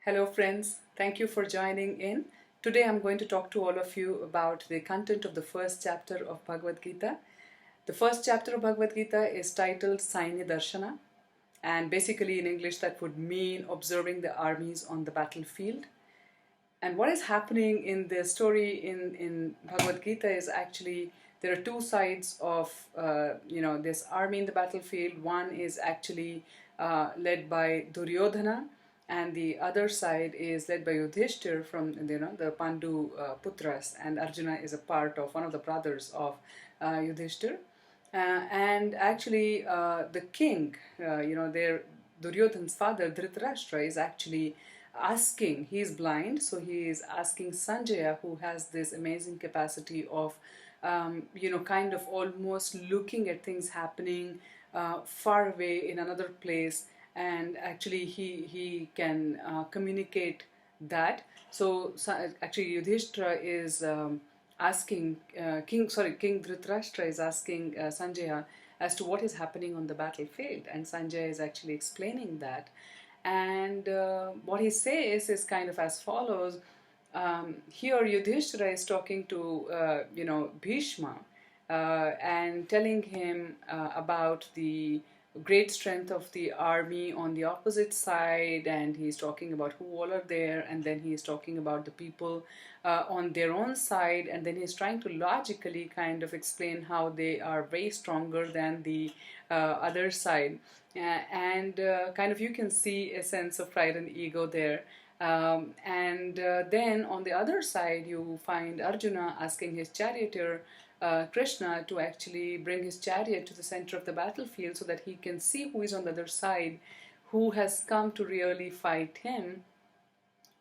Hello friends, thank you for joining in. Today I'm going to talk to all of you about the content of the first chapter of Bhagavad Gita. The first chapter of Bhagavad Gita is titled Saini Darshana, and basically in English that would mean observing the armies on the battlefield. And what is happening in the story in Bhagavad Gita is actually there are two sides of this army in the battlefield. One is actually led by Duryodhana, and the other side is led by Yudhishthir from the Pandu Putras, and Arjuna is a part of one of the brothers of Yudhishthir. And actually, the king, their Duryodhana's father, Dhritarashtra, is actually asking, he is blind, so he is asking Sanjaya, who has this amazing capacity of, kind of almost looking at things happening far away in another place, and actually he can communicate that. So actually Yudhishthira is asking King Dhritarashtra is asking Sanjaya as to what is happening on the battlefield, and Sanjaya is actually explaining that. And what he says is kind of as follows. Here Yudhishthira is talking to Bhishma and telling him about the great strength of the army on the opposite side, and he's talking about who all are there, and then he's talking about the people on their own side, and then he's trying to logically kind of explain how they are way stronger than the other side. And kind of you can see a sense of pride and ego there. And then on the other side you find Arjuna asking his charioteer Krishna to actually bring his chariot to the center of the battlefield so that he can see who is on the other side, who has come to really fight him.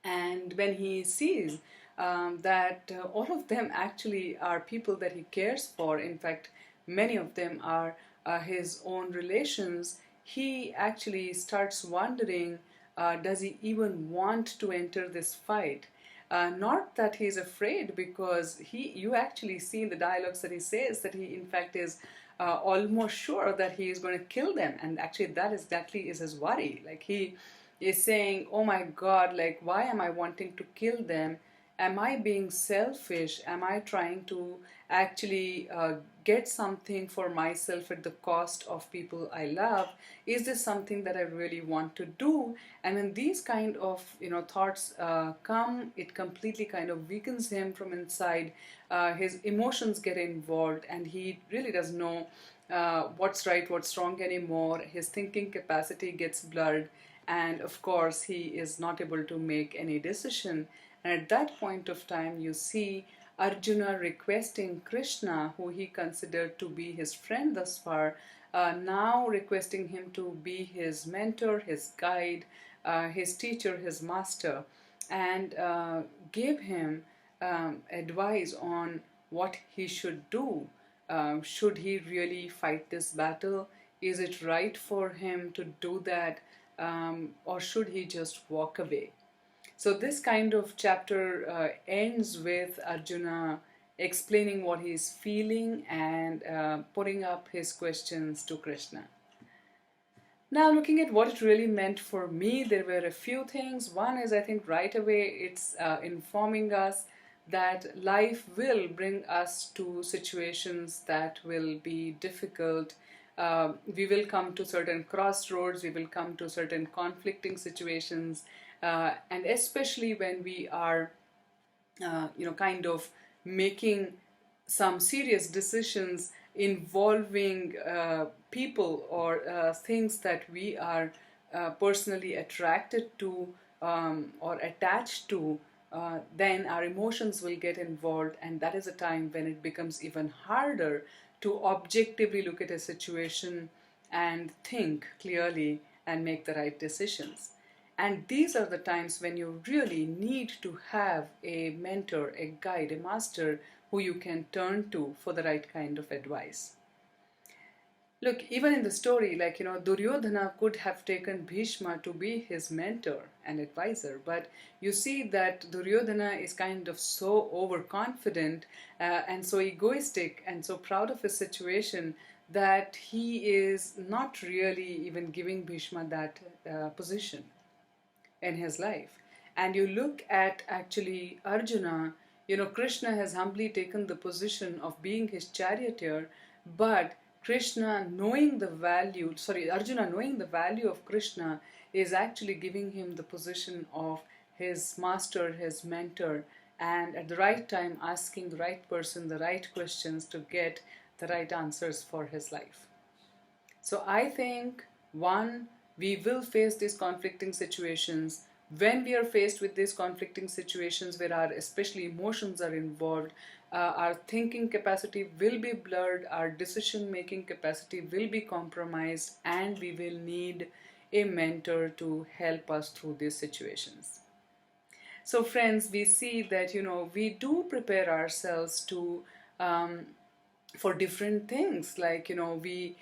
And when he sees that all of them actually are people that he cares for, in fact many of them are his own relations, he actually starts wondering, does he even want to enter this fight? Not that he's afraid, because you actually see in the dialogues that he says that he in fact is almost sure that he is going to kill them, and actually that exactly is his worry. Like he is saying, oh my God, like why am I wanting to kill them? Am I being selfish? Am I trying to actually get something for myself at the cost of people I love? Is this something that I really want to do? And when these kind of thoughts come, it completely kind of weakens him from inside. His emotions get involved, and he really doesn't know what's right, what's wrong anymore. His thinking capacity gets blurred, and of course he is not able to make any decision. And at that point of time, you see Arjuna requesting Krishna, who he considered to be his friend thus far, now requesting him to be his mentor, his guide, his teacher, his master, and give him advice on what he should do. Should he really fight this battle? Is it right for him to do that? Or should he just walk away? So this kind of chapter ends with Arjuna explaining what he is feeling and putting up his questions to Krishna. Now, looking at what it really meant for me, there were a few things. One is, I think right away it's informing us that life will bring us to situations that will be difficult. We will come to certain crossroads, we will come to certain conflicting situations, and especially when we are kind of making some serious decisions involving people or things that we are personally attracted to or attached to, then our emotions will get involved, and that is a time when it becomes even harder to objectively look at a situation and think clearly and make the right decisions. And these are the times when you really need to have a mentor, a guide, a master who you can turn to for the right kind of advice. Look, even in the story, Duryodhana could have taken Bhishma to be his mentor and advisor, but you see that Duryodhana is kind of so overconfident and so egoistic and so proud of his situation that he is not really even giving Bhishma that position in his life. and you look at actually Arjuna, Krishna has humbly taken the position of being his charioteer, but Arjuna knowing the value of Krishna is actually giving him the position of his master, his mentor, and at the right time asking the right person the right questions to get the right answers for his life. So I think, one, we will face these conflicting situations. When we are faced with these conflicting situations where our especially emotions are involved, our thinking capacity will be blurred, our decision making capacity will be compromised, and we will need a mentor to help us through these situations. So friends, we see that we do prepare ourselves to for different things, like we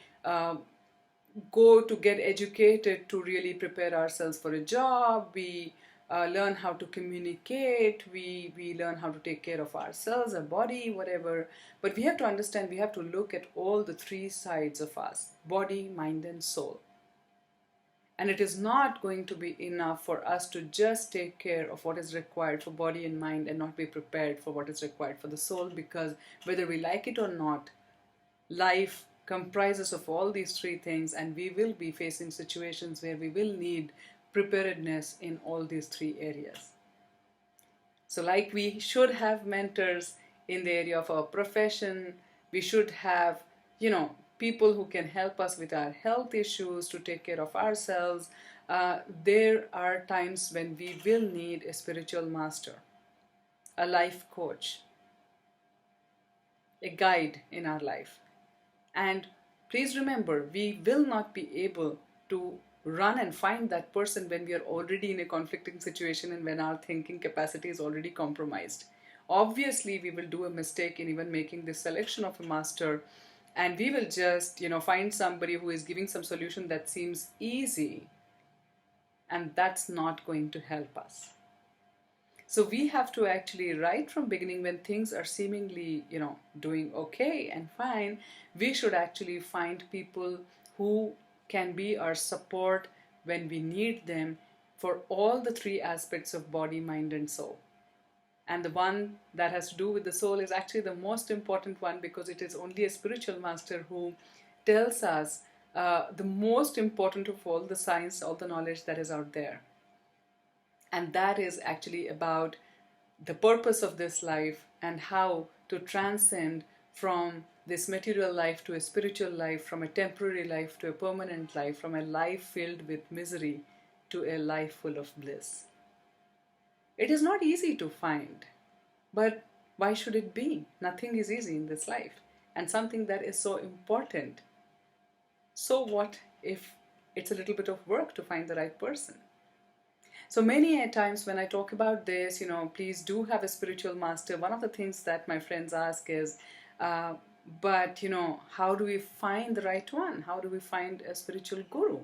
go to get educated to really prepare ourselves for a job. We learn how to communicate. We learn how to take care of ourselves, our body, whatever. But we have to understand, we have to look at all the three sides of us: body, mind, and soul. And it is not going to be enough for us to just take care of what is required for body and mind and not be prepared for what is required for the soul, because whether we like it or not, life comprises of all these three things, and we will be facing situations where we will need preparedness in all these three areas. So like we should have mentors in the area of our profession, we should have, people who can help us with our health issues, to take care of ourselves. There are times when we will need a spiritual master, a life coach, a guide in our life. And please remember, we will not be able to run and find that person when we are already in a conflicting situation and when our thinking capacity is already compromised. Obviously, we will do a mistake in even making this selection of a master, and we will just, find somebody who is giving some solution that seems easy, and that's not going to help us. So we have to actually, right from beginning, when things are seemingly, doing okay and fine, we should actually find people who can be our support when we need them for all the three aspects of body, mind, and soul. And the one that has to do with the soul is actually the most important one, because it is only a spiritual master who tells us the most important of all the science, all the knowledge that is out there. And that is actually about the purpose of this life and how to transcend from this material life to a spiritual life, from a temporary life to a permanent life, from a life filled with misery to a life full of bliss. It is not easy to find, but why should it be? Nothing is easy in this life, and something that is so important. So what if it's a little bit of work to find the right person? So many a times when I talk about this, please do have a spiritual master. One of the things that my friends ask is, but how do we find the right one? How do we find a spiritual guru?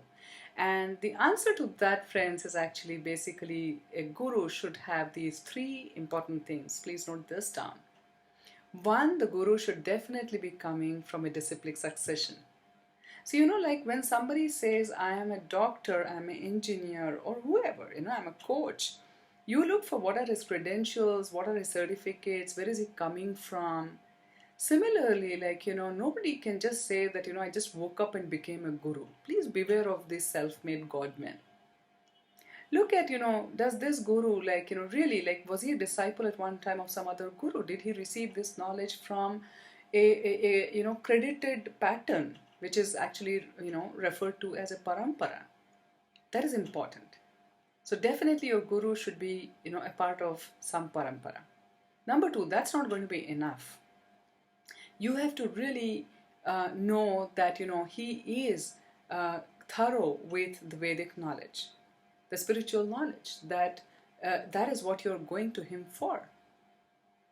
And the answer to that, friends, is actually basically a guru should have these three important things. Please note this down. One, the guru should definitely be coming from a disciplic succession. So, like when somebody says, I am a doctor, I'm an engineer, or whoever, I'm a coach, you look for what are his credentials, what are his certificates, where is he coming from. Similarly, nobody can just say that, I just woke up and became a guru. Please beware of these self-made godmen. Look at, does this guru, really, was he a disciple at one time of some other guru? Did he receive this knowledge from a credited pattern, which is actually, referred to as a parampara? That is important. So definitely your guru should be, a part of some parampara. Number two, that's not going to be enough. You have to really know that, he is thorough with the Vedic knowledge, the spiritual knowledge, that is what you're going to him for,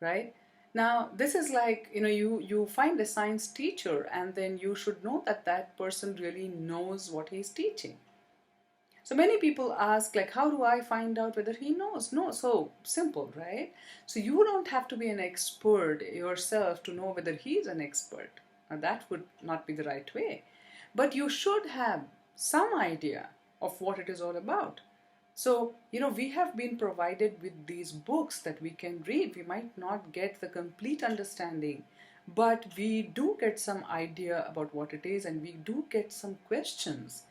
right? Now, this is like, you find a science teacher, and then you should know that that person really knows what he's teaching. So many people ask, how do I find out whether he knows? No, so simple, right? So you don't have to be an expert yourself to know whether he's an expert. Now, that would not be the right way. But you should have some idea of what it is all about. So, we have been provided with these books that we can read. We might not get the complete understanding, but we do get some idea about what it is, and we do get some questions.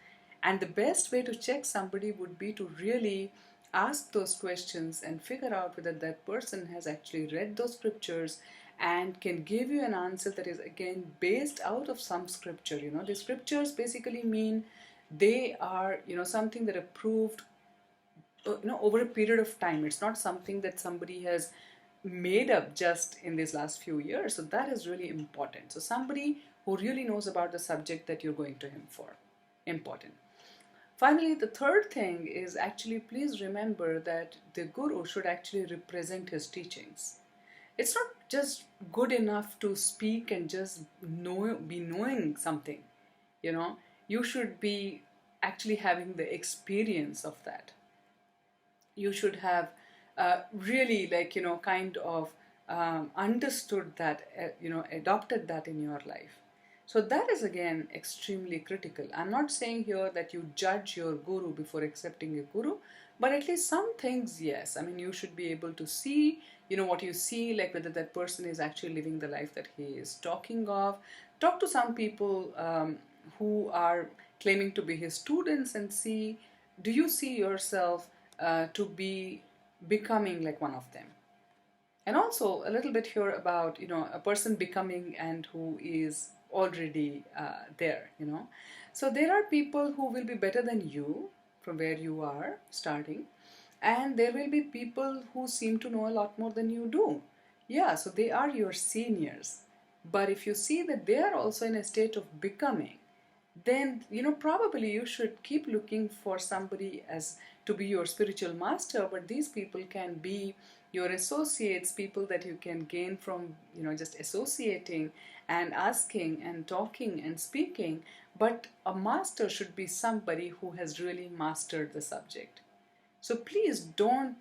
And the best way to check somebody would be to really ask those questions and figure out whether that person has actually read those scriptures and can give you an answer that is again based out of some scripture. The scriptures basically mean they are something that are proved over a period of time. It's not something that somebody has made up just in these last few years. So that is really important. So somebody who really knows about the subject that you're going to him for. Important. Finally, the third thing is actually, please remember that the guru should actually represent his teachings. It's not just good enough to speak and just be knowing something. You should be actually having the experience of that. You should have really kind of understood that, adopted that in your life. So that is again extremely critical. I'm not saying here that you judge your guru before accepting a guru, but at least some things, yes. I mean, you should be able to see, what you see, like whether that person is actually living the life that he is talking of. Talk to some people who are claiming to be his students and see, do you see yourself to be becoming like one of them? And also a little bit here about a person becoming and who is already there. So there are people who will be better than you from where you are starting, and there will be people who seem to know a lot more than you do. Yeah, so they are your seniors. But if you see that they are also in a state of becoming, then probably you should keep looking for somebody as to be your spiritual master. But these people can be your associates, people that you can gain from just associating and asking and talking and speaking. But a master should be somebody who has really mastered the subject. So please don't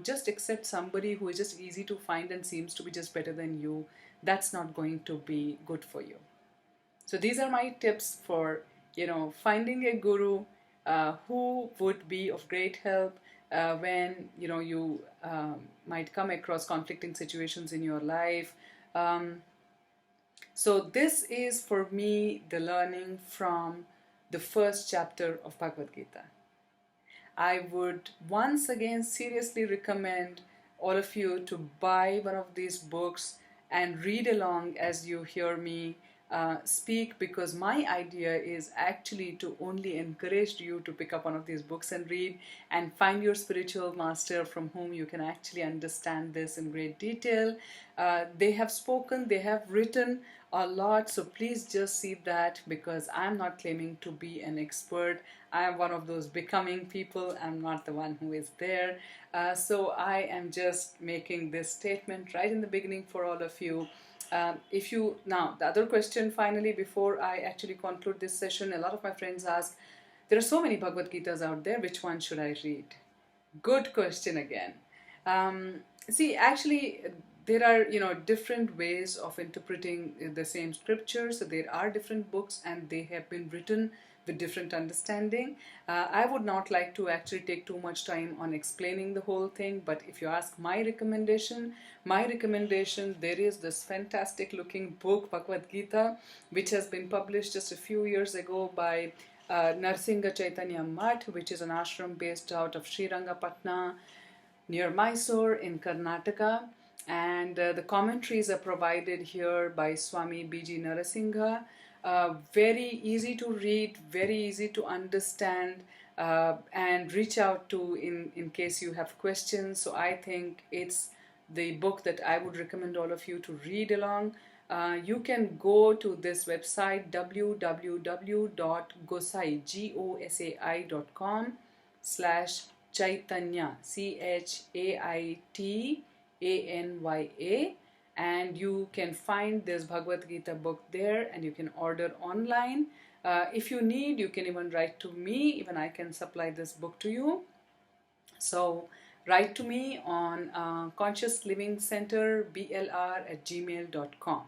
just accept somebody who is just easy to find and seems to be just better than you. That's not going to be good for you. So these are my tips for finding a guru who would be of great help when you might come across conflicting situations in your life. So this is for me the learning from the first chapter of Bhagavad Gita. I would once again seriously recommend all of you to buy one of these books and read along as you hear me speak, because my idea is actually to only encourage you to pick up one of these books and read and find your spiritual master from whom you can actually understand this in great detail. They have spoken, they have written a lot, so please just see that, because I'm not claiming to be an expert. I am one of those becoming people. I'm not the one who is there. So I am just making this statement right in the beginning for all of you. Now, the other question finally, before I actually conclude this session, a lot of my friends ask, there are so many Bhagavad Gitas out there, which one should I read? Good question again. See, actually, there are different ways of interpreting the same scripture. So there are different books and they have been written with different understanding. I would not like to actually take too much time on explaining the whole thing, but if you ask my recommendation, there is this fantastic looking book, Bhagavad Gita, which has been published just a few years ago by Narsingha Chaitanya Math, which is an ashram based out of Srirangapatna near Mysore in Karnataka. And the commentaries are provided here by Swami B.G. Narasingha. Very easy to read, very easy to understand, and reach out to in case you have questions. So I think it's the book that I would recommend all of you to read along. You can go to this website www.gosai.com/Chaitanya, CHAITANYA, and you can find this Bhagavad Gita book there, and you can order online. If you need, you can even write to me, even I can supply this book to you. So write to me on Conscious Living Center BLR@gmail.com.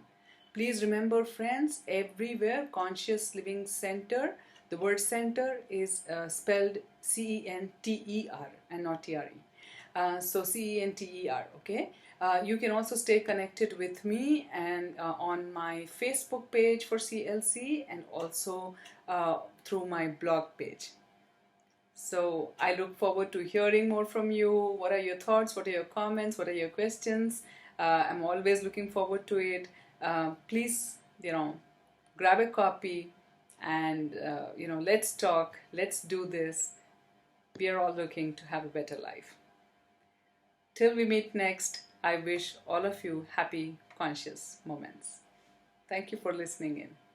Please remember, friends, everywhere Conscious Living Center The word center is spelled C-E-N-T-E-R and not T-R-E. So C-E-N-T-E-R, okay? You can also stay connected with me and on my Facebook page for CLC, and also through my blog page. So I look forward to hearing more from you. What are your thoughts? What are your comments? What are your questions? I'm always looking forward to it. Please, grab a copy and, let's talk. Let's do this. We are all looking to have a better life. Till we meet next, I wish all of you happy, conscious moments. Thank you for listening in.